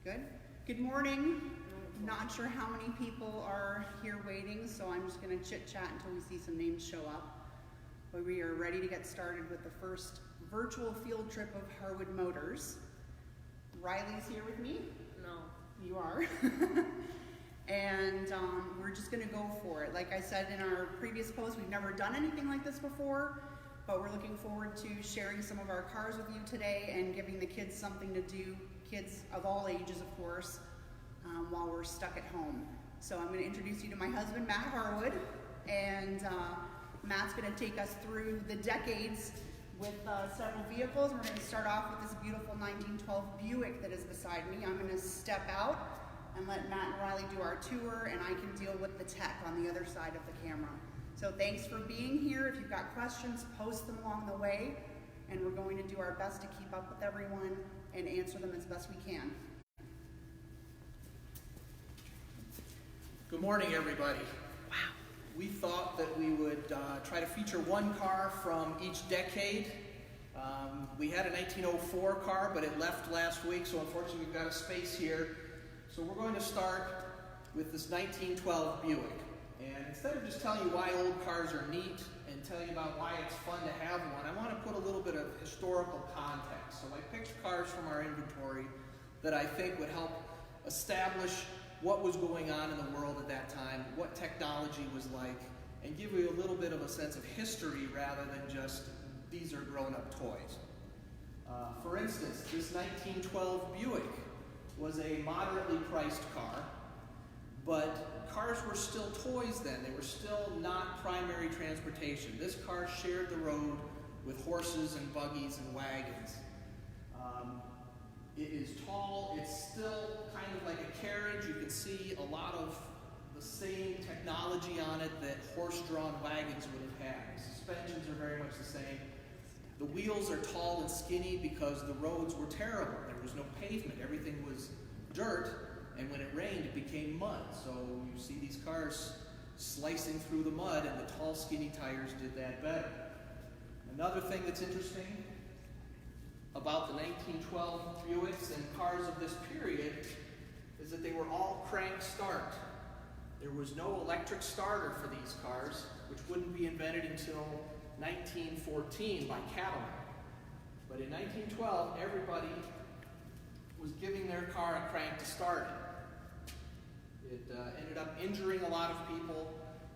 Good. Good morning. Not sure how many people are here waiting, so I'm just going to chit-chat until we see some names show up. But we are ready to get started with the first virtual field trip of Harwood Motors. Riley's here with me. No. You are. And we're just going to go for it. Like I said in our previous post, we've never done anything like this before, but we're looking forward to sharing some of our cars with you today and giving the kids something to do, kids of all ages, of course, while we're stuck at home. So I'm going to introduce you to my husband, Matt Harwood, and Matt's going to take us through the decades with several vehicles. We're going to start off with this beautiful 1912 Buick that is beside me. I'm going to step out and let Matt and Riley do our tour, and I can deal with the tech on the other side of the camera. So thanks for being here. If you've got questions, post them along the way, and we're going to do our best to keep up with everyone and answer them as best we can. Good morning, everybody. Wow. We thought that we would try to feature one car from each decade. We had a 1904 car, but it left last week, so unfortunately we've got a space here. So we're going to start with this 1912 Buick. And instead of just telling you why old cars are neat and tell you about why it's fun to have one, I want to put a little bit of historical context. So I picked cars from our inventory that I think would help establish what was going on in the world at that time, what technology was like, and give you a little bit of a sense of history rather than just these are grown-up toys. For instance, this 1912 Buick was a moderately priced car, but cars were still toys then. They were still not primary transportation. This car shared the road with horses and buggies and wagons. It is tall. It's still kind of like a carriage. You can see a lot of the same technology on it that horse-drawn wagons would have had. The suspensions are very much the same. The wheels are tall and skinny because the roads were terrible. There was no pavement. Everything was dirt, and when it rained, it became mud. So you see these cars slicing through the mud, and the tall, skinny tires did that better. Another thing that's interesting about the 1912 Buicks and cars of this period is that they were all crank start. There was no electric starter for these cars, which wouldn't be invented until 1914 by Cadillac. But in 1912, everybody was giving their car a crank to start it. It ended up injuring a lot of people,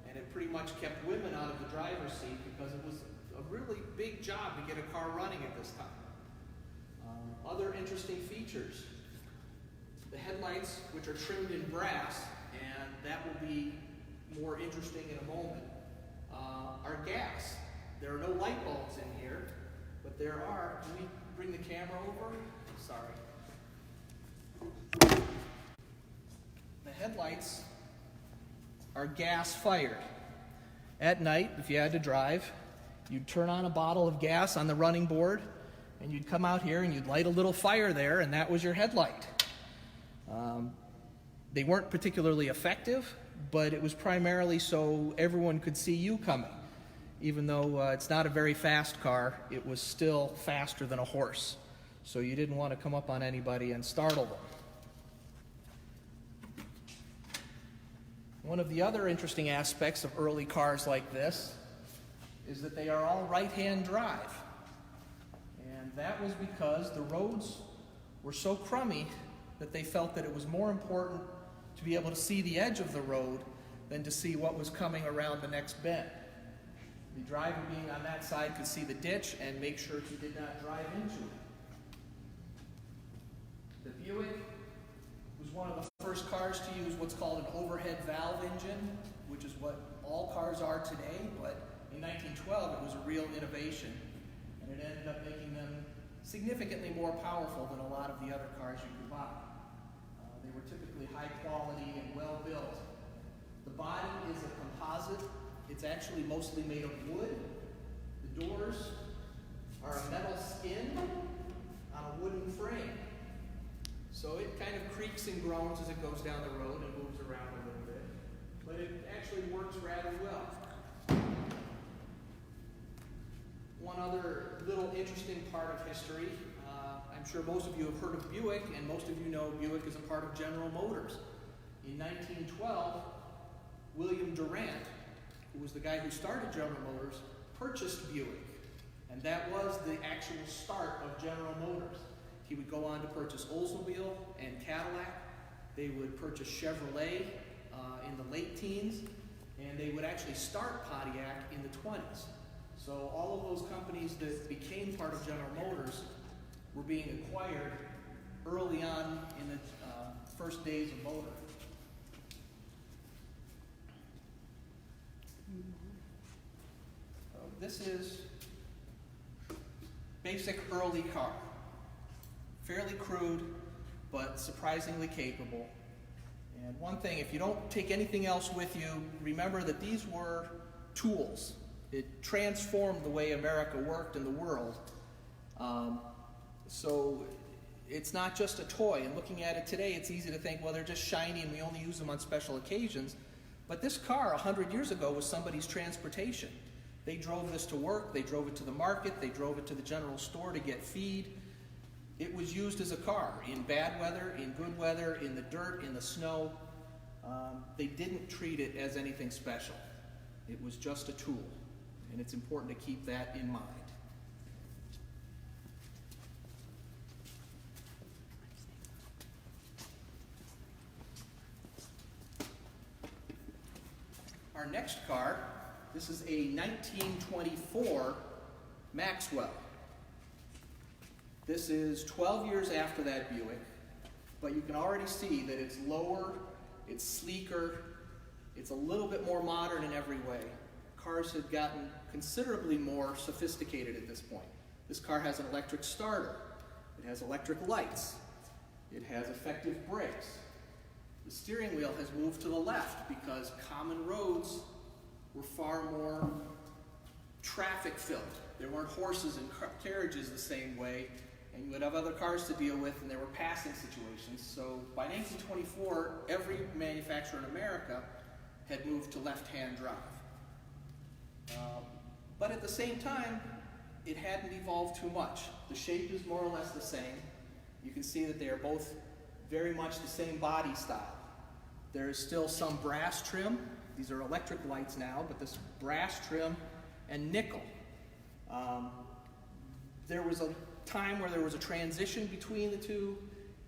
and it pretty much kept women out of the driver's seat because it was a really big job to get a car running at this time. Other interesting features. The headlights, which are trimmed in brass, and that will be more interesting in a moment, are gas. There are no light bulbs in here, but there are. Can we bring the camera over? Sorry. The headlights are gas fired. At night, if you had to drive, you'd turn on a bottle of gas on the running board, and you'd come out here and you'd light a little fire there, and that was your headlight. They weren't particularly effective, but it was primarily so everyone could see you coming. Even though it's not a very fast car, it was still faster than a horse. So you didn't want to come up on anybody and startle them. One of the other interesting aspects of early cars like this is that they are all right-hand drive. And that was because the roads were so crummy that they felt that it was more important to be able to see the edge of the road than to see what was coming around the next bend. The driver being on that side could see the ditch and make sure he did not drive into it. The Buick was one of the first cars to use what's called an overhead valve engine, which is what all cars are today, but in 1912 it was a real innovation, and it ended up making them significantly more powerful than a lot of the other cars you could buy. They were typically high quality and well built. The body is a composite. It's actually mostly made of wood. The doors are a metal skin on a wooden frame. So it kind of creaks and groans as it goes down the road and moves around a little bit. But it actually works rather well. One other little interesting part of history, I'm sure most of you have heard of Buick, and most of you know Buick is a part of General Motors. In 1912, William Durant, who was the guy who started General Motors, purchased Buick. And that was the actual start of General Motors. He would go on to purchase Oldsmobile and Cadillac. They would purchase Chevrolet in the late teens, and they would actually start Pontiac in the 20s. So all of those companies that became part of General Motors were being acquired early on in the first days of motor. So this is basic early car. Fairly crude, but surprisingly capable. And one thing, if you don't take anything else with you, remember that these were tools. It transformed the way America worked in the world. So it's not just a toy. And looking at it today, it's easy to think, well, they're just shiny and we only use them on special occasions. But this car 100 years ago was somebody's transportation. They drove this to work, they drove it to the market, they drove it to the general store to get feed. It was used as a car in bad weather, in good weather, in the dirt, in the snow. They didn't treat it as anything special. It was just a tool, and it's important to keep that in mind. Our next car, this is a 1924 Maxwell. This is 12 years after that Buick, but you can already see that it's lower, it's sleeker, it's a little bit more modern in every way. Cars have gotten considerably more sophisticated at this point. This car has an electric starter, it has electric lights, it has effective brakes. The steering wheel has moved to the left because common roads were far more traffic-filled. There weren't horses and carriages the same way, and you would have other cars to deal with, and there were passing situations. So by 1924, every manufacturer in America had moved to left-hand drive. But at the same time, it hadn't evolved too much. The shape is more or less the same. You can see that they are both very much the same body style. There is still some brass trim. These are electric lights now, but this brass trim and nickel. There was a time where there was a transition between the two,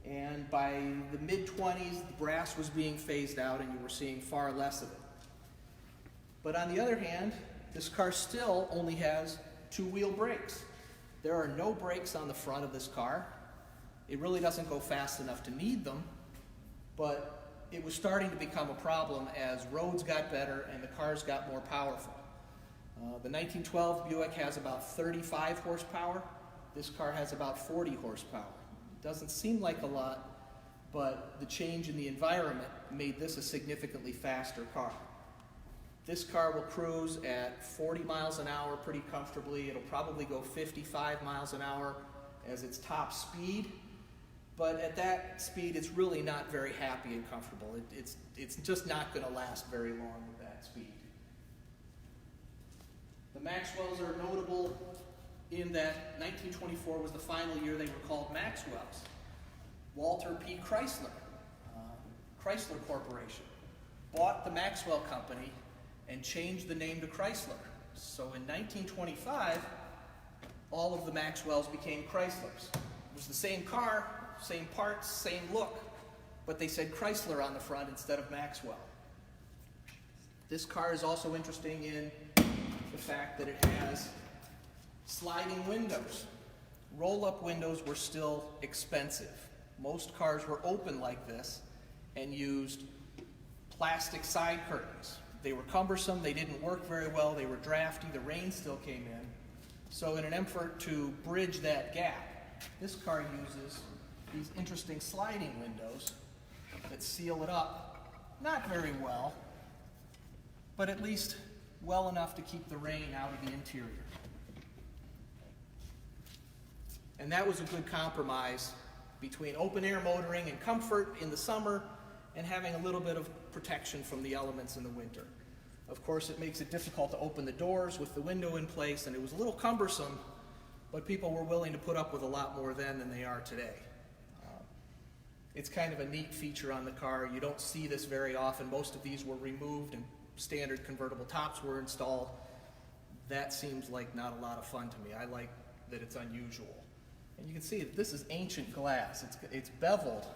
and by the mid-20s, the brass was being phased out and you were seeing far less of it. But on the other hand, this car still only has two-wheel brakes. There are no brakes on the front of this car. It really doesn't go fast enough to need them, but it was starting to become a problem as roads got better and the cars got more powerful. The 1912 Buick has about 35 horsepower. This car has about 40 horsepower. It doesn't seem like a lot, but the change in the environment made this a significantly faster car. This car will cruise at 40 miles an hour pretty comfortably. It'll probably go 55 miles an hour as its top speed, but at that speed it's really not very happy and comfortable. It's just not going to last very long with that speed. The Maxwells are notable in that 1924 was the final year they were called Maxwells. Walter P. Chrysler, Chrysler Corporation, bought the Maxwell Company and changed the name to Chrysler. So in 1925, all of the Maxwells became Chryslers. It was the same car, same parts, same look, but they said Chrysler on the front instead of Maxwell. This car is also interesting in the fact that it has sliding windows. Roll-up windows were still expensive. Most cars were open like this and used plastic side curtains. They were cumbersome, they didn't work very well, they were drafty, the rain still came in. So in an effort to bridge that gap, this car uses these interesting sliding windows that seal it up, not very well, but at least well enough to keep the rain out of the interior. And that was a good compromise between open-air motoring and comfort in the summer and having a little bit of protection from the elements in the winter. Of course, it makes it difficult to open the doors with the window in place, and it was a little cumbersome, but people were willing to put up with a lot more then than they are today. It's kind of a neat feature on the car. You don't see this very often. Most of these were removed and standard convertible tops were installed. That seems like not a lot of fun to me. I like that it's unusual. And you can see that this is ancient glass. It's beveled.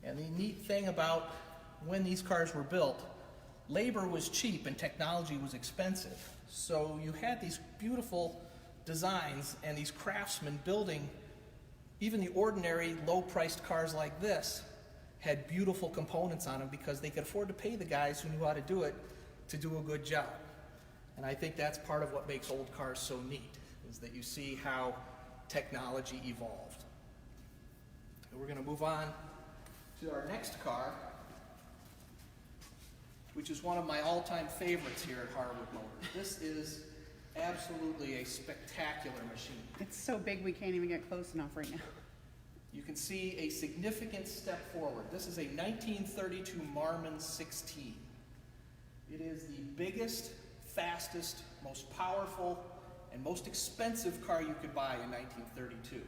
And the neat thing about when these cars were built, labor was cheap and technology was expensive. So you had these beautiful designs and these craftsmen building even the ordinary low-priced cars like this had beautiful components on them because they could afford to pay the guys who knew how to do it to do a good job. And I think that's part of what makes old cars so neat, is that you see how technology evolved. And we're going to move on to our next car, which is one of my all-time favorites here at Harwood Motors. This is absolutely a spectacular machine. It's so big we can't even get close enough right now. You can see a significant step forward. This is a 1932 Marmon 16. It is the biggest, fastest, most powerful, and most expensive car you could buy in 1932.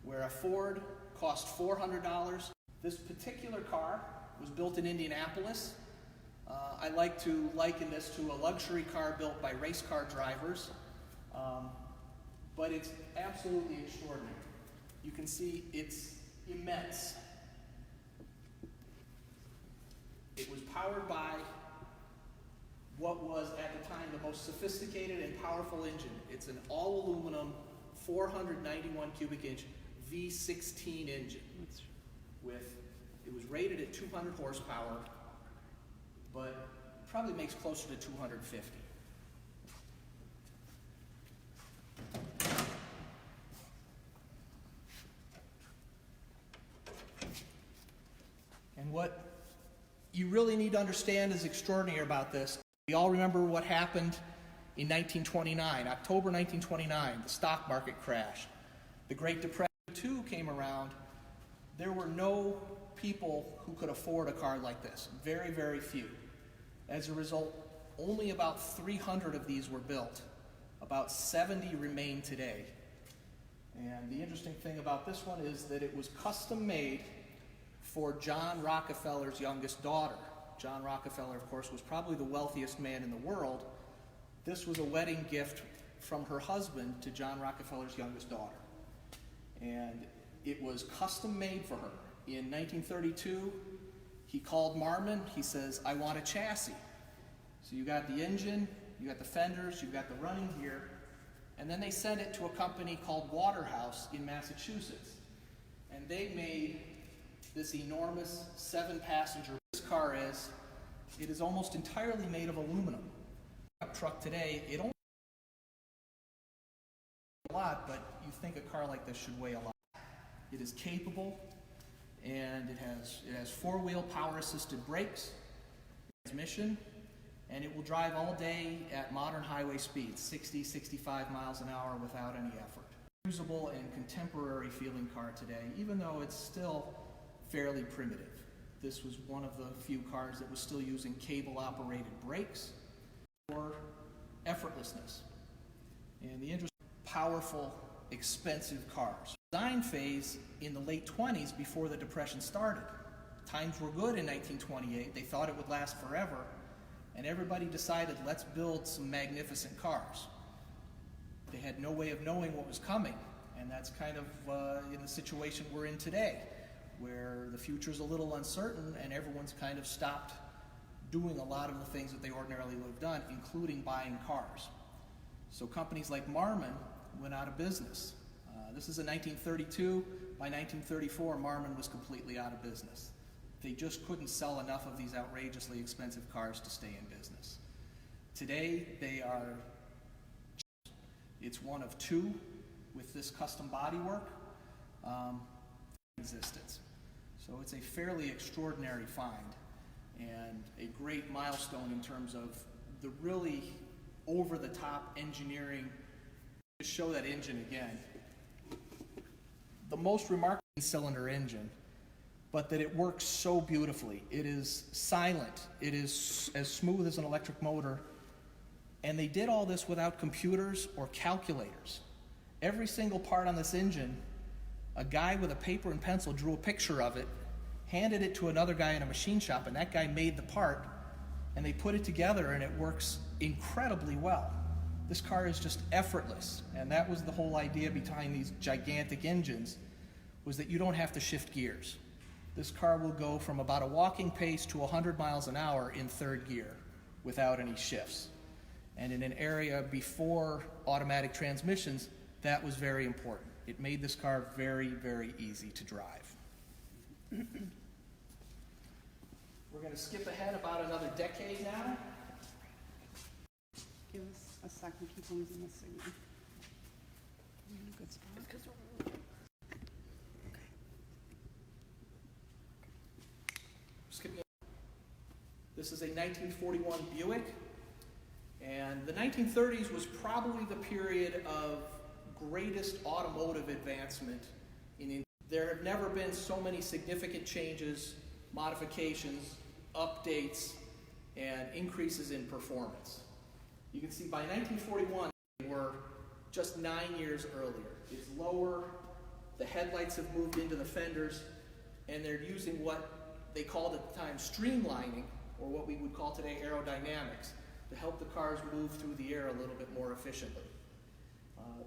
Where a Ford cost $400, this particular car was built in Indianapolis. I like to liken this to a luxury car built by race car drivers, but it's absolutely extraordinary. You can see it's immense. It was powered by what was at the time the most sophisticated and powerful engine. It's an all-aluminum 491 cubic inch V16 engine. It was rated at 200 horsepower, but probably makes closer to 250. And what you really need to understand is extraordinary about this. We all remember what happened in 1929, October 1929, the stock market crashed. The Great Depression too came around. There were no people who could afford a car like this, very, very few. As a result, only about 300 of these were built. About 70 remain today. And the interesting thing about this one is that it was custom made for John Rockefeller's youngest daughter. John Rockefeller, of course, was probably the wealthiest man in the world. This was a wedding gift from her husband to John Rockefeller's youngest daughter. And it was custom made for her. In 1932, he called Marmon. He says, I want a chassis. So you got the engine, you got the fenders, you got the running gear, and then they sent it to a company called Waterhouse in Massachusetts. And they made this enormous 7-passenger. This car it is almost entirely made of aluminum. A truck today, it only weighs a lot, but you think a car like this should weigh a lot. It is capable, and it has 4-wheel power-assisted brakes, transmission, and it will drive all day at modern highway speeds, 60, 65 miles an hour without any effort. Usable and contemporary feeling car today, even though it's still fairly primitive. This was one of the few cars that was still using cable-operated brakes for effortlessness. And the interesting, powerful, expensive cars. Design phase in the late 20s before the Depression started. Times were good in 1928. They thought it would last forever. And everybody decided, let's build some magnificent cars. They had no way of knowing what was coming. And that's kind of in the situation we're in today, where the future's a little uncertain and everyone's kind of stopped doing a lot of the things that they ordinarily would have done, including buying cars. So companies like Marmon went out of business. This is in 1932. By 1934, Marmon was completely out of business. They just couldn't sell enough of these outrageously expensive cars to stay in business. Today, it's one of 2 with this custom bodywork existence. So it's a fairly extraordinary find and a great milestone in terms of the really over-the-top engineering. To show that engine again, the most remarkable cylinder engine, but that it works so beautifully. It is silent. It is as smooth as an electric motor. And they did all this without computers or calculators. Every single part on this engine, a guy with a paper and pencil drew a picture of it, handed it to another guy in a machine shop, and that guy made the part, and they put it together, and it works incredibly well. This car is just effortless, and that was the whole idea behind these gigantic engines, was that you don't have to shift gears. This car will go from about a walking pace to 100 miles an hour in third gear without any shifts. And in an area before automatic transmissions, that was very important. It made this car very, very easy to drive. We're going to skip ahead about another decade now. Give us a second, keep losing the signal. Are we in a good spot? Skipping. This is a 1941 Buick, and the 1930s was probably the period of greatest automotive advancement in India. There have never been so many significant changes, modifications, updates, and increases in performance. You can see by 1941, they were just 9 years earlier. It's lower, the headlights have moved into the fenders, and they're using what they called at the time streamlining, or what we would call today aerodynamics, to help the cars move through the air a little bit more efficiently.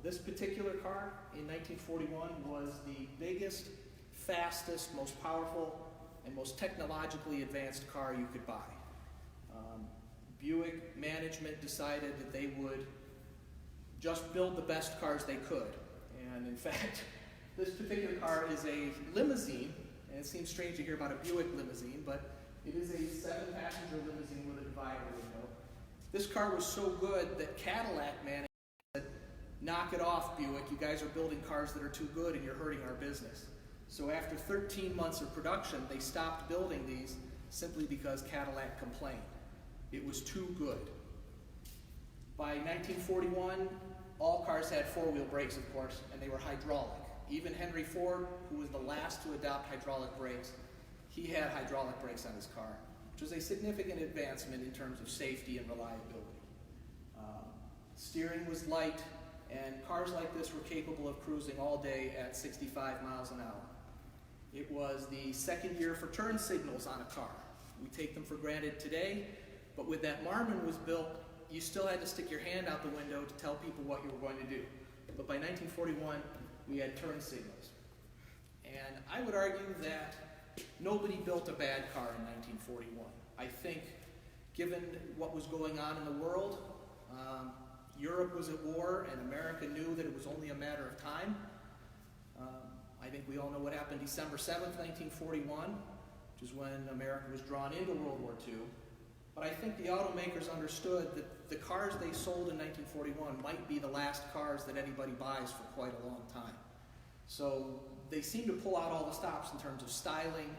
This particular car in 1941 was the biggest, fastest, most powerful, and most technologically advanced car you could buy. Buick management decided that they would just build the best cars they could. And in fact, this particular car is a limousine, and it seems strange to hear about a Buick limousine, but it is a 7-passenger limousine with a divider window. This car was so good that Cadillac managed to knock it off, Buick. You guys are building cars that are too good and you're hurting our business. So after 13 months of production, they stopped building these simply because Cadillac complained. It was too good. By 1941, all cars had 4-wheel brakes, of course, and they were hydraulic. Even Henry Ford, who was the last to adopt hydraulic brakes, he had hydraulic brakes on his car, which was a significant advancement in terms of safety and reliability. Steering was light, and cars like this were capable of cruising all day at 65 miles an hour. It was the second year for turn signals on a car. We take them for granted today, but when that Marmon was built, you still had to stick your hand out the window to tell people what you were going to do. But by 1941, we had turn signals. And I would argue that nobody built a bad car in 1941. I think, given what was going on in the world, Europe was at war and America knew that it was only a matter of time. I think we all know what happened December 7th, 1941, which is when America was drawn into World War II. But I think the automakers understood that the cars they sold in 1941 might be the last cars that anybody buys for quite a long time. So they seemed to pull out all the stops in terms of styling,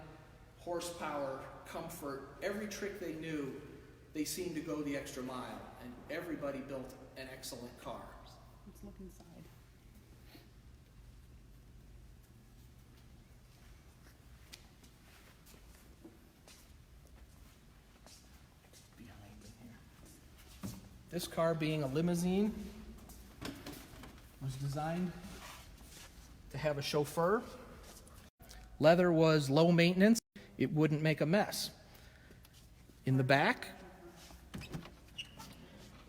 horsepower, comfort. Every trick they knew, they seemed to go the extra mile, and everybody built an excellent car. Let's look inside. Behind me here. This car, being a limousine, was designed to have a chauffeur. Leather was low maintenance. It wouldn't make a mess. In the back,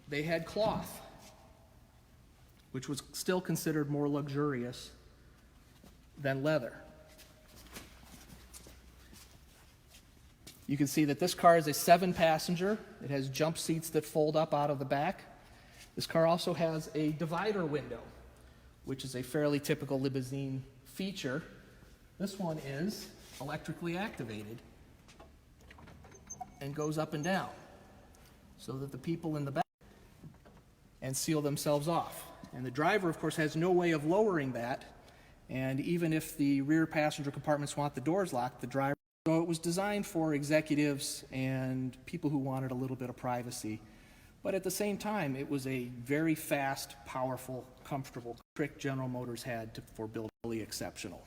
they had cloth, which was still considered more luxurious than leather. You can see that this car is a 7-passenger. It has jump seats that fold up out of the back. This car also has a divider window, which is a fairly typical limousine feature. This one is electrically activated and goes up and down so that the people in the back and seal themselves off. And the driver, of course, has no way of lowering that, and even if the rear passenger compartments want the doors locked, the driver... So it was designed for executives and people who wanted a little bit of privacy. But at the same time, it was a very fast, powerful, comfortable trick General Motors had for building really exceptional.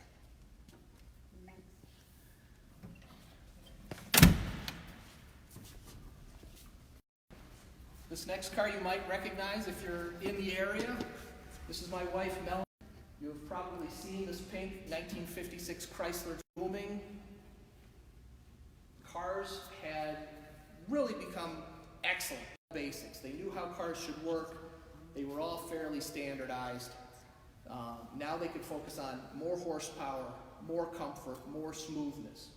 This next car you might recognize if you're in the area. This is my wife, Melanie. probably seen this pink 1956 Chrysler booming. Cars had really become excellent basics. They knew how cars should work. They were all fairly standardized. Now they could focus on more horsepower, more comfort, more smoothness.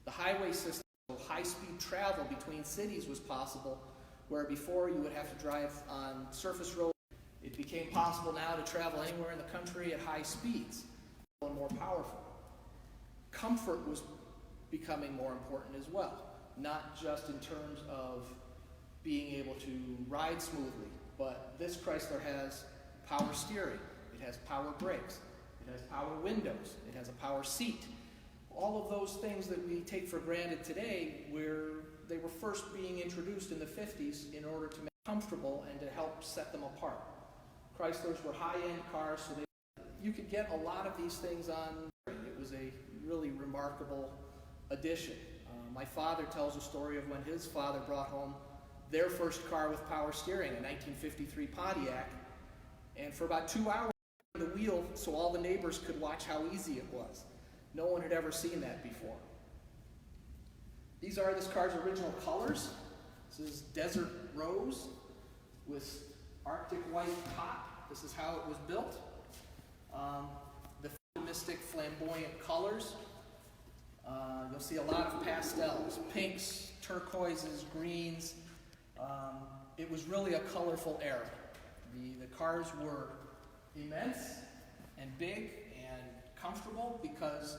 The highway system, so high-speed travel between cities was possible, where before you would have to drive on surface roads. It became possible now to travel anywhere in the country at high speeds and more powerful. Comfort was becoming more important as well, not just in terms of being able to ride smoothly, but this Chrysler has power steering, it has power brakes, it has power windows, it has a power seat. All of those things that we take for granted today, where they were first being introduced in the 50s in order to make them comfortable and to help set them apart. Chryslers were high-end cars, so you could get a lot of these things on. It was a really remarkable addition. My father tells a story of when his father brought home their first car with power steering, a 1953 Pontiac, and for about 2 hours the wheel so all the neighbors could watch how easy it was. No one had ever seen that before. These are this car's original colors. This is desert rose with Arctic white top. This is how it was built. The optimistic flamboyant colors. You'll see a lot of pastels, pinks, turquoises, greens. It was really a colorful era. The cars were immense and big and comfortable because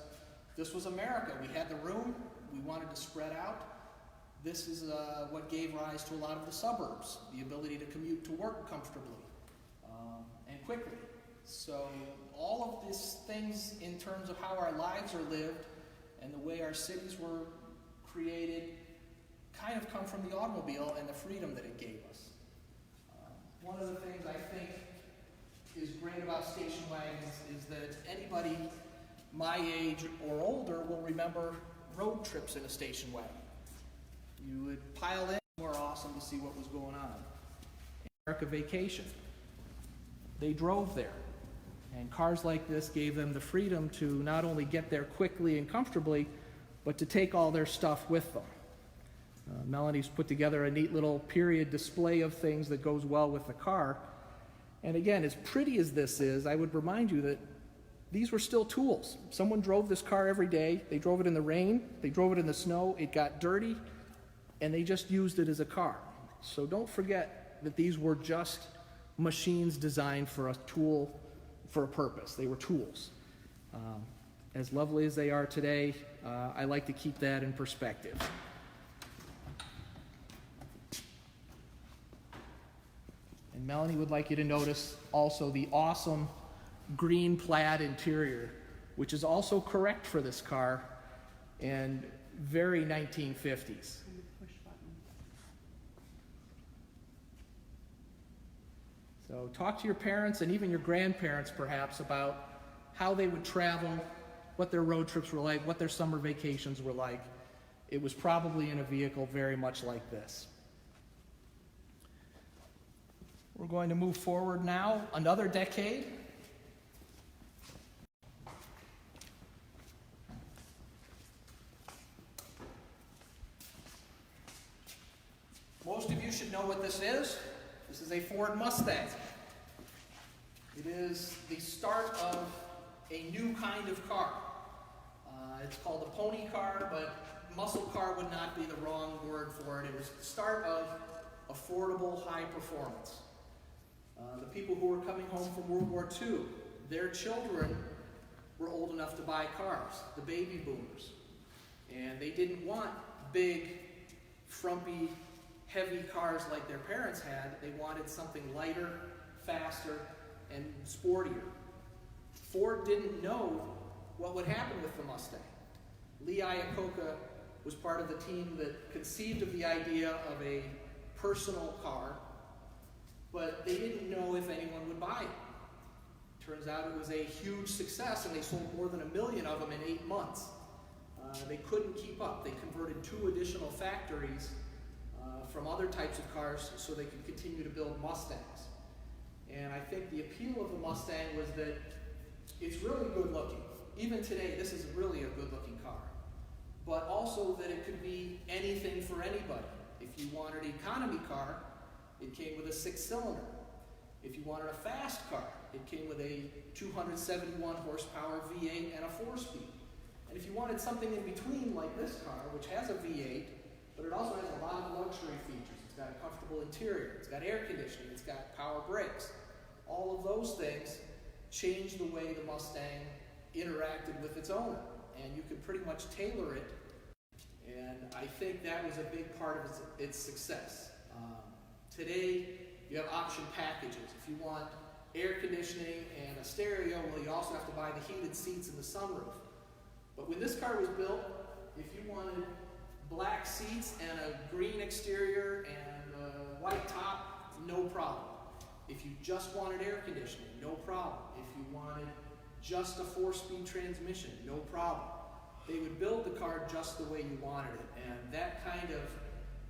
this was America. We had the room. We wanted to spread out. This is what gave rise to a lot of the suburbs, the ability to commute to work comfortably and quickly. So all of these things in terms of how our lives are lived and the way our cities were created kind of come from the automobile and the freedom that it gave us. One of the things I think is great about station wagons is that anybody my age or older will remember road trips in a station wagon. You would pile in, more awesome to see what was going on. America Vacation. They drove there. And cars like this gave them the freedom to not only get there quickly and comfortably, but to take all their stuff with them. Melanie's put together a neat little period display of things that goes well with the car. And again, as pretty as this is, I would remind you that these were still tools. Someone drove this car every day. They drove it in the rain. They drove it in the snow. It got dirty. And they just used it as a car. So don't forget that these were just machines designed for a tool, for a purpose. They were tools. As lovely as they are today, I like to keep that in perspective. And Melanie would like you to notice also the awesome green plaid interior, which is also correct for this car and very 1950s. So talk to your parents and even your grandparents perhaps about how they would travel, what their road trips were like, what their summer vacations were like. It was probably in a vehicle very much like this. We're going to move forward now another decade. Most of you should know what this is. This is a Ford Mustang. It is the start of a new kind of car. It's called a pony car, but muscle car would not be the wrong word for it. It was the start of affordable high performance. The people who were coming home from World War II, their children were old enough to buy cars, the baby boomers. And they didn't want big, frumpy, heavy cars like their parents had. They wanted something lighter, faster, and sportier. Ford didn't know what would happen with the Mustang. Lee Iacocca was part of the team that conceived of the idea of a personal car, but they didn't know if anyone would buy it. Turns out it was a huge success, and they sold more than 1 million of them in 8 months. They couldn't keep up. They converted 2 additional factories from other types of cars so they could continue to build Mustangs. And I think the appeal of the Mustang was that it's really good looking. Even today, this is really a good looking car. But also that it could be anything for anybody. If you wanted an economy car, it came with a 6-cylinder. If you wanted a fast car, it came with a 271 horsepower V8 and a 4-speed. And if you wanted something in between like this car, which has a V8, but it also has a lot of luxury features. It's got a comfortable interior, it's got air conditioning, it's got power brakes. All of those things changed the way the Mustang interacted with its owner. And you could pretty much tailor it. And I think that was a big part of its success. Today, you have option packages. If you want air conditioning and a stereo, well, you also have to buy the heated seats and the sunroof. But when this car was built, if you wanted black seats and a green exterior and a white top, no problem. If you just wanted air conditioning, no problem. If you wanted just a 4-speed transmission, no problem. They would build the car just the way you wanted it, and that kind of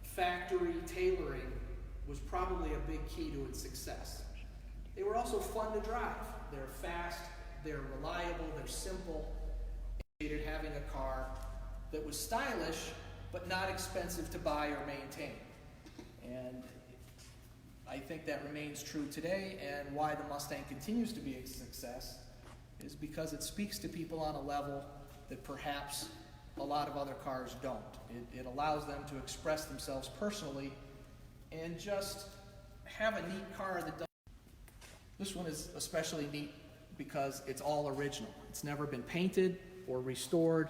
factory tailoring was probably a big key to its success. They were also fun to drive. They're fast, they're reliable, they're simple. They hated having a car that was stylish, but not expensive to buy or maintain. And I think that remains true today, and why the Mustang continues to be a success is because it speaks to people on a level that perhaps a lot of other cars don't. It allows them to express themselves personally and just have a neat car that does. This one is especially neat because it's all original. It's never been painted or restored.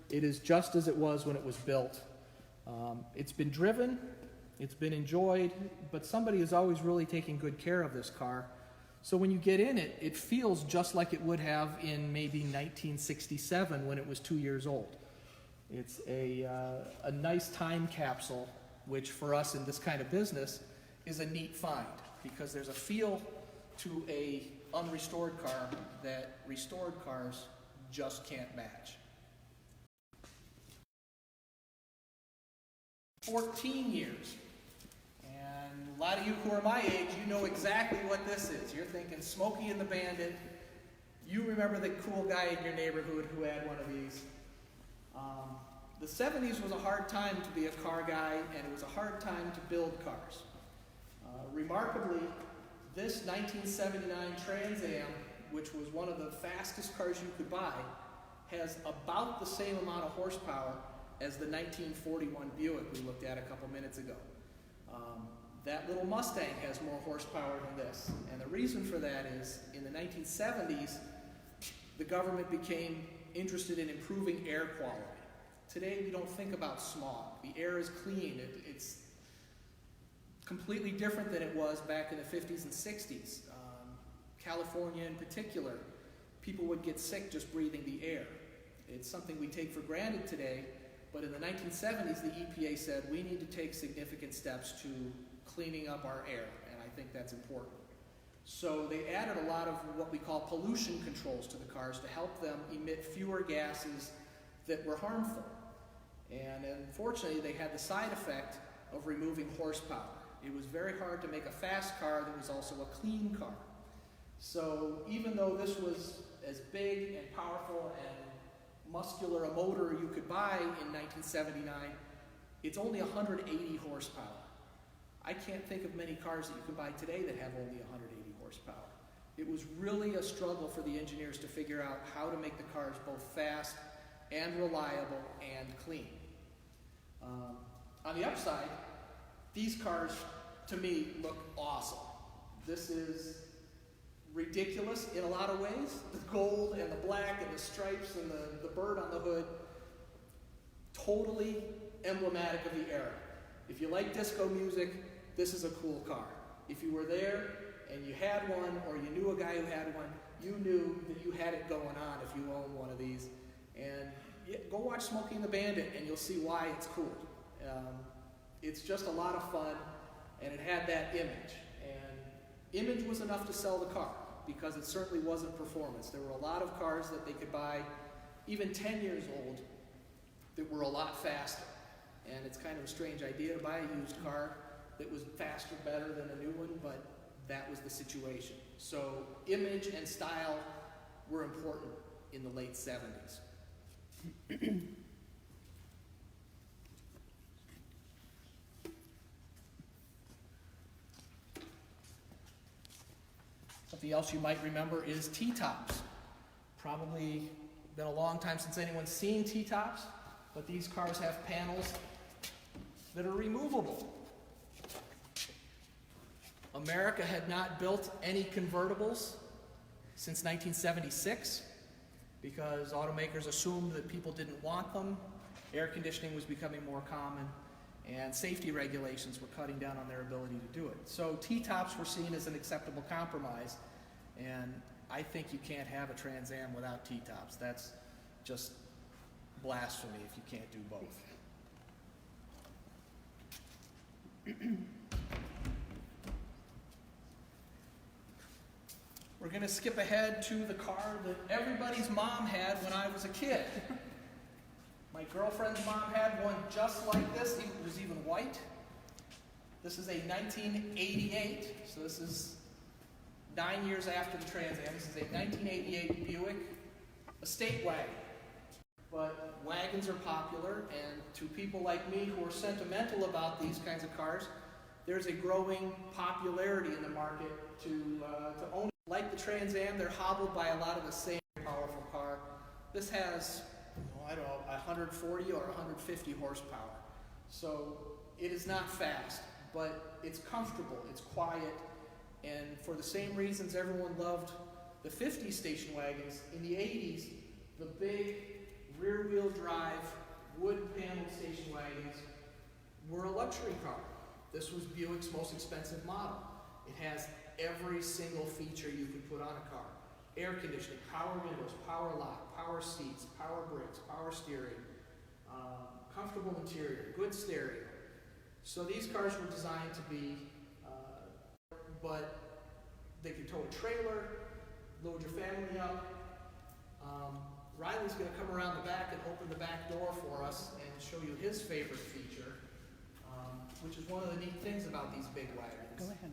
It is just as it was when it was built. It's been driven, it's been enjoyed, but somebody is always really taking good care of this car. So when you get in it, it feels just like it would have in maybe 1967 when it was 2 years old. It's a nice time capsule, which for us in this kind of business is a neat find, because there's a feel to a unrestored car that restored cars just can't match. 14 years. And a lot of you who are my age, you know exactly what this is. You're thinking Smokey and the Bandit. You remember the cool guy in your neighborhood who had one of these. The 70s was a hard time to be a car guy, and it was a hard time to build cars. Remarkably, this 1979 Trans Am, which was one of the fastest cars you could buy, has about the same amount of horsepower as the 1941 Buick we looked at a couple minutes ago. That little Mustang has more horsepower than this. And the reason for that is, in the 1970s, the government became interested in improving air quality. Today, we don't think about smog. The air is clean. It's completely different than it was back in the 50s and 60s. California in particular, people would get sick just breathing the air. It's something we take for granted today, but in the 1970s, the EPA said we need to take significant steps to cleaning up our air, and I think that's important. So they added a lot of what we call pollution controls to the cars to help them emit fewer gases that were harmful. And unfortunately, they had the side effect of removing horsepower. It was very hard to make a fast car that was also a clean car. So even though this was as big and powerful and muscular a motor you could buy in 1979, it's only 180 horsepower. I can't think of many cars that you can buy today that have only 180 horsepower. It was really a struggle for the engineers to figure out how to make the cars both fast and reliable and clean. On the upside, these cars, to me, look awesome. This is ridiculous in a lot of ways. The gold and the black and the stripes and the bird on the hood, totally emblematic of the era. If you like disco music, this is a cool car. If you were there and you had one, or you knew a guy who had one, you knew that you had it going on if you owned one of these. And go watch Smokey and the Bandit and you'll see why it's cool. It's just a lot of fun, and it had that image. And image was enough to sell the car, because it certainly wasn't performance. There were a lot of cars that they could buy, even 10 years old, that were a lot faster. And it's kind of a strange idea to buy a used car that was faster, better than a new one, but that was the situation. So image and style were important in the late 70s. Something else you might remember is T-tops. Probably been a long time since anyone's seen T-tops, but these cars have panels that are removable. America had not built any convertibles since 1976 because automakers assumed that people didn't want them. Air conditioning was becoming more common, and safety regulations were cutting down on their ability to do it. So T-tops were seen as an acceptable compromise, and I think you can't have a Trans Am without T-tops. That's just blasphemy if you can't do both. We're going to skip ahead to the car that everybody's mom had when I was a kid. My girlfriend's mom had one just like this. It was even white. This is a 1988, so this is 9 years after the Trans Am. This is a 1988 Buick estate wagon. But wagons are popular, and to people like me who are sentimental about these kinds of cars, there's a growing popularity in the market to own. Like the Trans Am, they're hobbled by a lot of the same powerful car. This has, I don't know, 140 or 150 horsepower. So it is not fast, but it's comfortable, it's quiet, and for the same reasons everyone loved the 50s station wagons, in the 80s, the big rear-wheel drive, wood-paneled station wagons were a luxury car. This was Buick's most expensive model. It has every single feature you could put on a car. Air conditioning, power windows, power lock, power seats, power brakes, power steering, comfortable interior, good stereo. So these cars were designed to be, but they could tow a trailer, load your family up. Riley's going to come around the back and open the back door for us and show you his favorite feature, which is one of the neat things about these big wagons. Go ahead.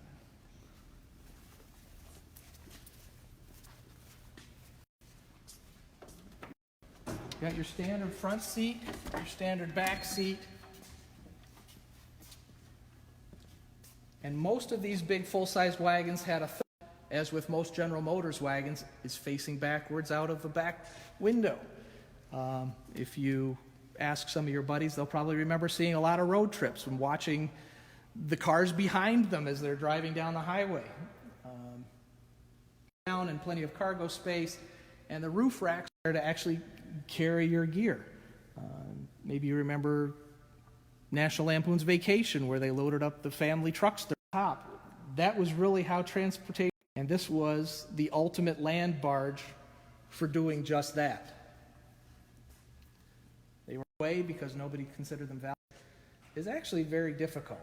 You got your standard front seat, your standard back seat. And most of these big full-size wagons had a, as with most General Motors wagons, is facing backwards out of the back window. If you ask some of your buddies, they'll probably remember seeing a lot of road trips and watching the cars behind them as they're driving down the highway. Down and plenty of cargo space, and the roof racks are there to actually carry your gear. Maybe you remember National Lampoon's Vacation, where they loaded up the family trucks to the top. That was really how transportation, and this was the ultimate land barge for doing just that. They were away because nobody considered them valuable. It's actually very difficult.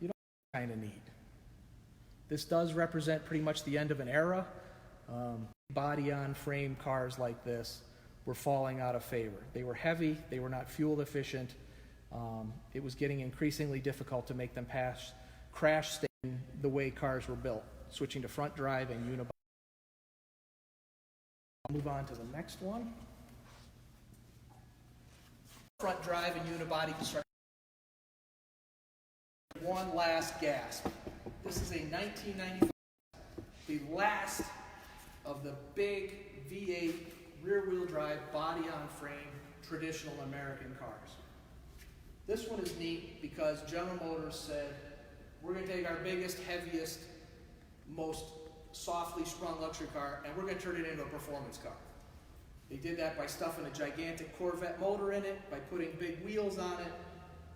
You don't kind of need. This does represent pretty much the end of an era. Body-on-frame cars like this were falling out of favor. They were heavy, they were not fuel efficient. It was getting increasingly difficult to make them pass crash stain the way cars were built, switching to front drive and unibody. I'll move on to the next one. Front drive and unibody construction. One last gasp. This is a 1995, the last of the big V8 rear-wheel drive, body-on-frame, traditional American cars. This one is neat because General Motors said, we're going to take our biggest, heaviest, most softly sprung luxury car, and we're going to turn it into a performance car. They did that by stuffing a gigantic Corvette motor in it, by putting big wheels on it,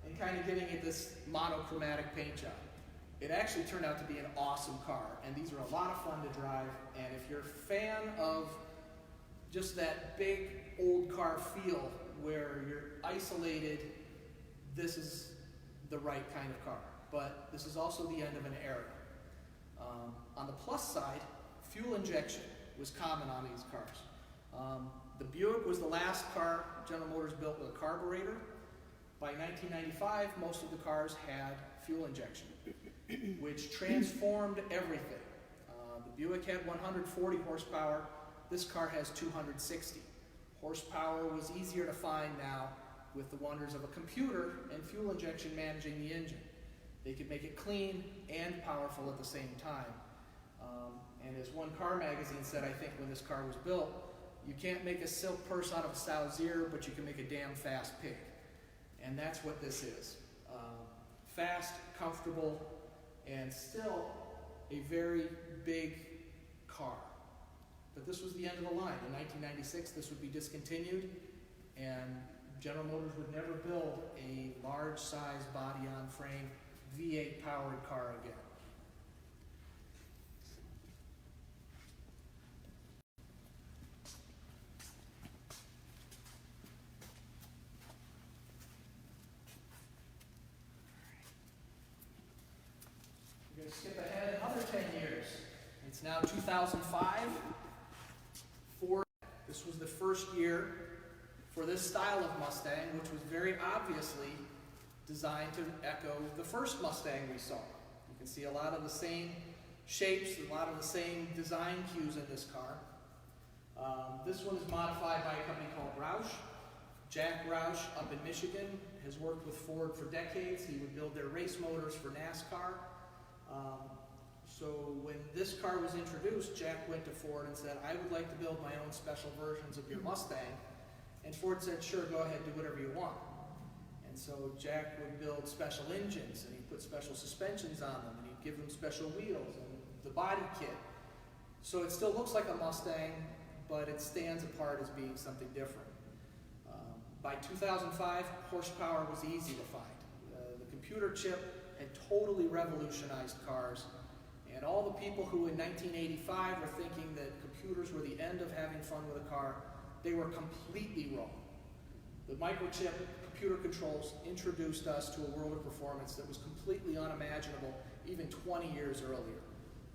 and kind of giving it this monochromatic paint job. It actually turned out to be an awesome car, and these are a lot of fun to drive, and if you're a fan of just that big old car feel where you're isolated, this is the right kind of car. But this is also the end of an era. On the plus side, fuel injection was common on these cars. The Buick was the last car General Motors built with a carburetor. By 1995, most of the cars had fuel injection, which transformed everything. The Buick had 140 horsepower. This car has 260. Horsepower was easier to find now with the wonders of a computer and fuel injection managing the engine. They could make it clean and powerful at the same time. And as one car magazine said, I think, when this car was built, you can't make a silk purse out of a sow zero, but you can make a damn fast pig. And that's what this is. Fast, comfortable, and still a very big car. But this was the end of the line. In 1996, this would be discontinued, and General Motors would never build a large size body-on-frame V8 powered car again. We're going to skip ahead another 10 years. It's now 2005. This was the first year for this style of Mustang, which was very obviously designed to echo the first Mustang we saw. You can see a lot of the same shapes, a lot of the same design cues in this car. This one is modified by a company called Roush. Jack Roush up in Michigan has worked with Ford for decades. He would build their race motors for NASCAR. So when this car was introduced, Jack went to Ford and said, I would like to build my own special versions of your Mustang. And Ford said, sure, go ahead, do whatever you want. And so Jack would build special engines, and he'd put special suspensions on them, and he'd give them special wheels and the body kit. So it still looks like a Mustang, but it stands apart as being something different. By 2005, horsepower was easy to find. The computer chip had totally revolutionized cars. And all the people who in 1985 were thinking that computers were the end of having fun with a car, they were completely wrong. The microchip computer controls introduced us to a world of performance that was completely unimaginable even 20 years earlier.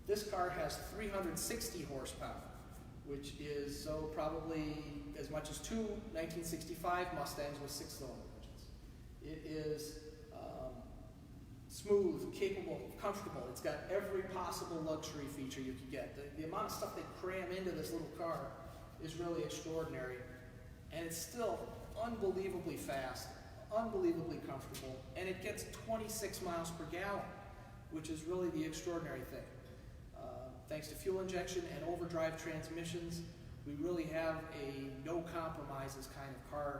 This car has 360 horsepower, which is so probably as much as two 1965 Mustangs with 6-cylinder engines. It is smooth, capable, comfortable. It's got every possible luxury feature you could get. The amount of stuff they cram into this little car is really extraordinary. And it's still unbelievably fast, unbelievably comfortable, and it gets 26 miles per gallon, which is really the extraordinary thing. Thanks to fuel injection and overdrive transmissions, we really have a no compromises kind of car.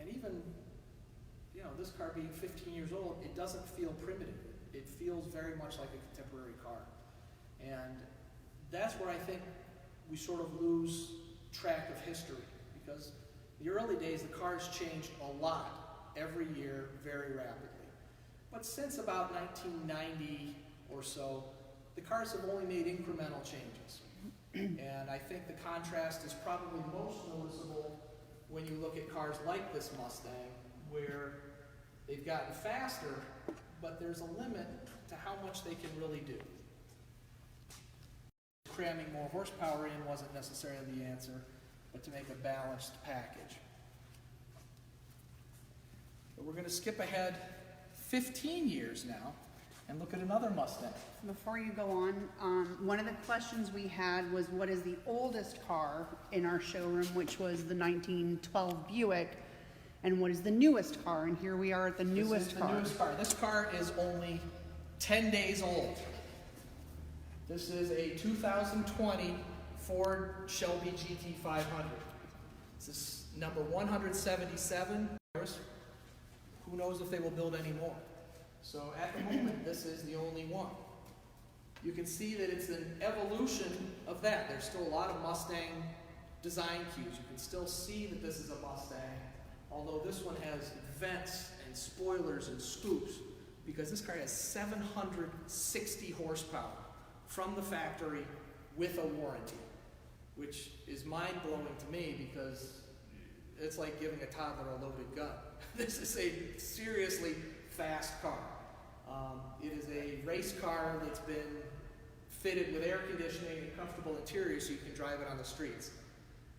And even, you know, this car being 15 years old, it doesn't feel primitive. It feels very much like a contemporary car. And that's where I think we sort of lose track of history, because the early days, the cars changed a lot every year very rapidly. But since about 1990 or so, the cars have only made incremental changes. And I think the contrast is probably most noticeable when you look at cars like this Mustang, where they've gotten faster, but there's a limit to how much they can really do. Cramming more horsepower in wasn't necessarily the answer, but to make a balanced package. But we're going to skip ahead 15 years now and look at another Mustang. Before you go on, one of the questions we had was, what is the oldest car in our showroom, which was the 1912 Buick, and what is the newest car? And here we are at the newest car. This is the newest car. This car is only 10 days old. This is a 2020 Ford Shelby GT500. This is number 177. Who knows if they will build any more? So at the moment, this is the only one. You can see that it's an evolution of that. There's still a lot of Mustang design cues. You can still see that this is a Mustang, although this one has vents and spoilers and scoops, because this car has 760 horsepower from the factory with a warranty, which is mind-blowing to me, because it's like giving a toddler a loaded gun. This is a seriously fast car. It is a race car that's been fitted with air conditioning and comfortable interior so you can drive it on the streets.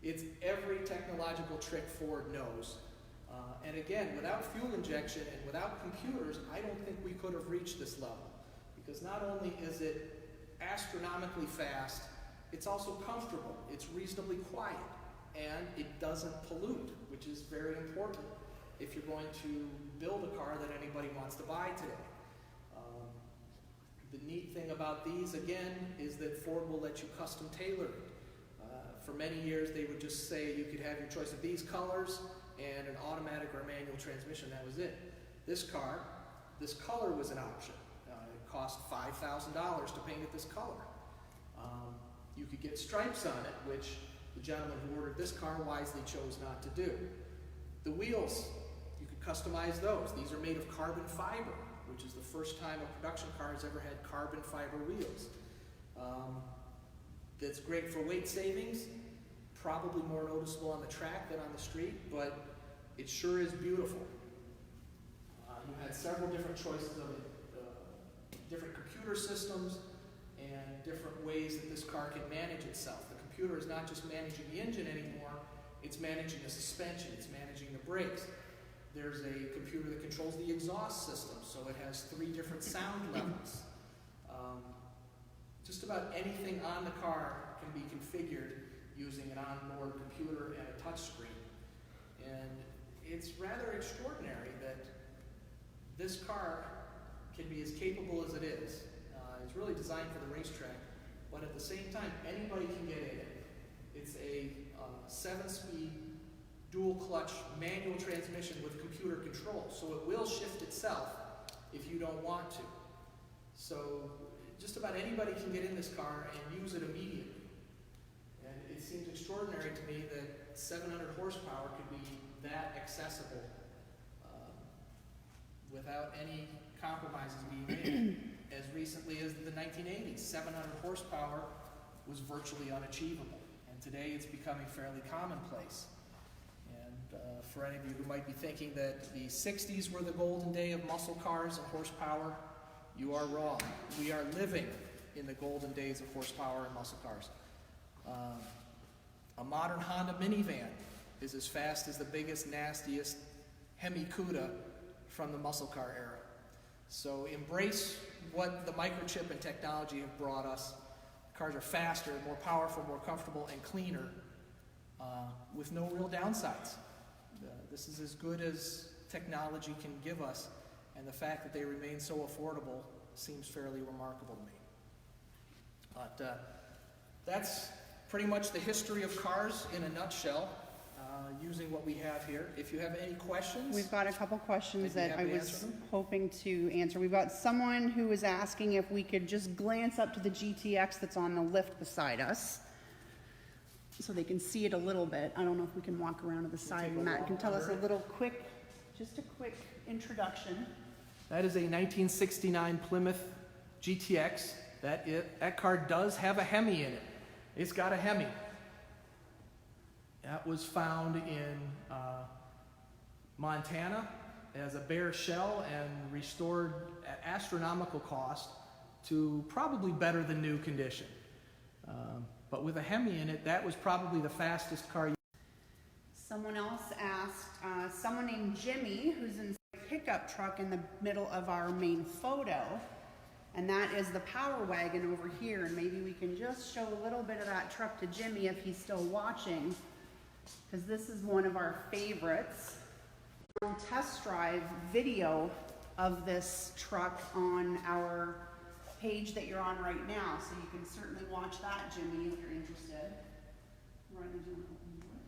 It's every technological trick Ford knows. And again, without fuel injection and without computers, I don't think we could have reached this level. Because not only is it astronomically fast, It's also comfortable, it's reasonably quiet, and it doesn't pollute, which is very important if you're going to build a car that anybody wants to buy today. The neat thing about these, again, is that Ford will let you custom tailor it. For many years, they would just say you could have your choice of these colors and an automatic or a manual transmission. That was it. This car, this color was an option. It cost $5,000 to paint it this color. You could get stripes on it, which the gentleman who ordered this car wisely chose not to do. The wheels, you could customize those. These are made of carbon fiber, which is the first time a production car has ever had carbon fiber wheels. That's great for weight savings, probably more noticeable on the track than on the street, but it sure is beautiful. You had several different choices of different computer systems and different ways that this car can manage itself. The computer is not just managing the engine anymore, it's managing the suspension, it's managing the brakes. There's a computer that controls the exhaust system, so it has 3 different sound levels. Just about anything on the car can be configured using an onboard computer and a touch screen. And it's rather extraordinary that this car can be as capable as it is. It's really designed for the racetrack, but at the same time, anybody can get in it. It's a 7-speed dual clutch manual transmission with computer control, so it will shift itself if you don't want to. So just about anybody can get in this car and use it immediately. And it seems extraordinary to me that 700 horsepower could be that accessible without any compromises being made. As recently as the 1980s, 700 horsepower was virtually unachievable, and today it's becoming fairly commonplace. And for any of you who might be thinking that the 60s were the golden day of muscle cars and horsepower, you are wrong. We are living in the golden days of horsepower and muscle cars. A modern Honda minivan is as fast as the biggest, nastiest Hemi Cuda from the muscle car era. So embrace what the microchip and technology have brought us. Cars are faster, more powerful, more comfortable, and cleaner, with no real downsides. This is as good as technology can give us, and the fact that they remain so affordable seems fairly remarkable to me. But that's pretty much the history of cars in a nutshell, using what we have here. If you have any questions, We've got a couple questions I'd be that I happy to was answer them. hoping to answer. We've got someone who is asking if we could just glance up to the GTX that's on the lift beside us, so they can see it a little bit. I don't know if we can walk around to the side, take a and Matt walk can tell us a under it. little quick, just a quick introduction. that is a 1969 Plymouth GTX. That car does have a Hemi in it. It's got a Hemi. That was found in Montana as a bare shell and restored at astronomical cost to probably better than new condition. But with a Hemi in it, that was probably the fastest car. Someone else asked, someone named Jimmy, who's in a pickup truck in the middle of our main photo, and that is the Power Wagon over here, and maybe we can just show a little bit of that truck to Jimmy if he's still watching, because this is one of our favorites. Test drive video of this truck on our page that you're on right now, so you can certainly watch that, Jimmy, if you're interested. Riley, do you want to open the door?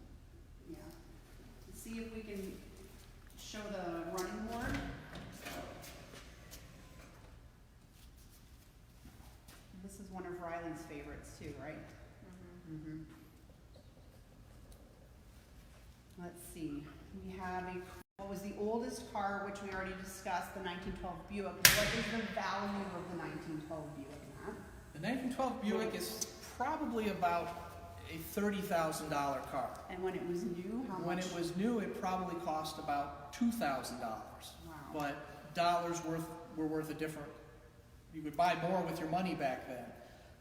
Yeah. See if we can show the running board. This is one of Riley's favorites too, right? Mm-hmm. Let's see. We have what was the oldest car, which we already discussed, the 1912 Buick. What is the value of the 1912 Buick, Matt? The 1912 Buick is probably about a $30,000 car. And when it was new, how much? When it was new, it probably cost about $2,000. Wow. But dollars were worth a different. You could buy more with your money back then.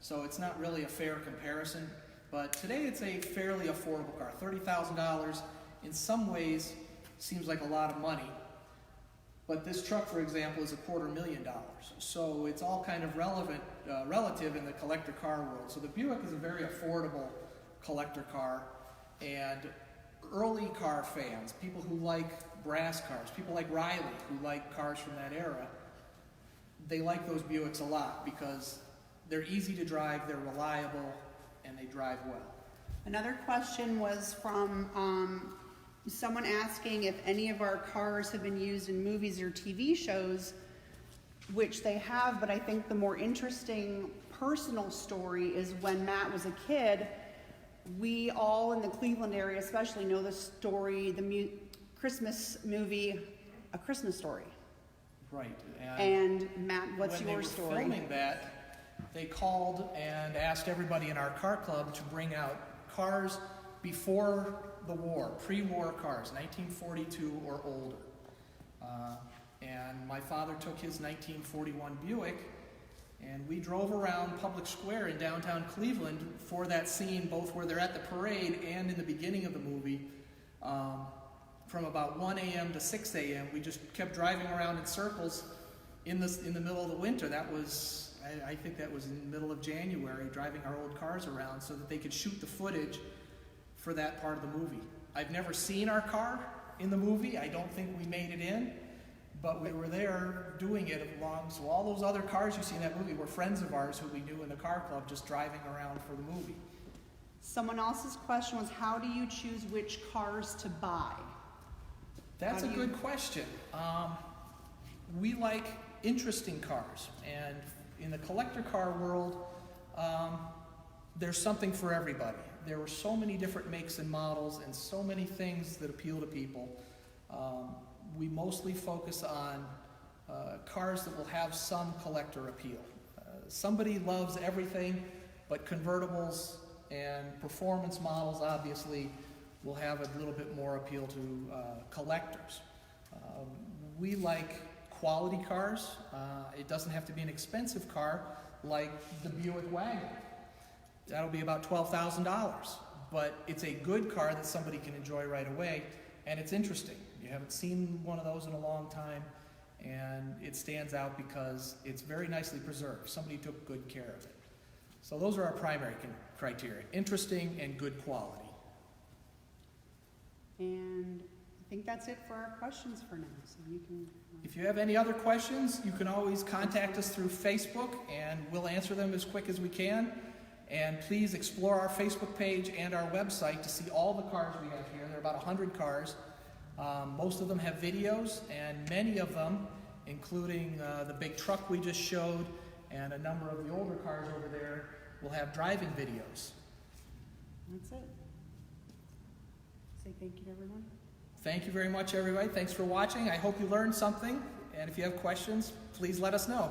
So it's not really a fair comparison. But today it's a fairly affordable car. $30,000 in some ways seems like a lot of money. But this truck, for example, is $250,000. So it's all kind of relative in the collector car world. So the Buick is a very affordable collector car, and early car fans, people who like brass cars, people like Riley who like cars from that era, they like those Buicks a lot because they're easy to drive, they're reliable, and they drive well. Another question was from someone asking if any of our cars have been used in movies or TV shows, which they have, but I think the more interesting personal story is when Matt was a kid, we all in the Cleveland area especially know the story, the Christmas movie, A Christmas Story. Right. And Matt, what's your story? When they were filming that, they called and asked everybody in our car club to bring out cars before the war, pre-war cars, 1942 or older. And my father took his 1941 Buick, and we drove around Public Square in downtown Cleveland for that scene, both where they're at the parade and in the beginning of the movie. From about 1 a.m. to 6 a.m., we just kept driving around in circles in the middle of the winter. That was, I think that was in the middle of January, driving our old cars around so that they could shoot the footage for that part of the movie. I've never seen our car in the movie. I don't think we made it in, but we were there doing it along. So all those other cars you see in that movie were friends of ours who we knew in the car club just driving around for the movie. Someone else's question was, how do you choose which cars to buy? That's a good question. We like interesting cars, and in the collector car world, there's something for everybody. There were so many different makes and models and so many things that appeal to people. We mostly focus on cars that will have some collector appeal. Somebody loves everything, but convertibles and performance models obviously will have a little bit more appeal to collectors. We like quality cars. It doesn't have to be an expensive car like the Buick wagon. That'll be about $12,000, but it's a good car that somebody can enjoy right away, and it's interesting. You haven't seen one of those in a long time, and it stands out because it's very nicely preserved. Somebody took good care of it. So those are our primary criteria: interesting and good quality. And I think that's it for our questions for now. So you can. If you have any other questions, you can always contact us through Facebook, and we'll answer them as quick as we can. And please explore our Facebook page and our website to see all the cars we have here. There are about 100 cars. Most of them have videos, and many of them, including the big truck we just showed and a number of the older cars over there, will have driving videos. That's it. Say thank you to everyone. Thank you very much, everybody. Thanks for watching. I hope you learned something, and if you have questions, please let us know.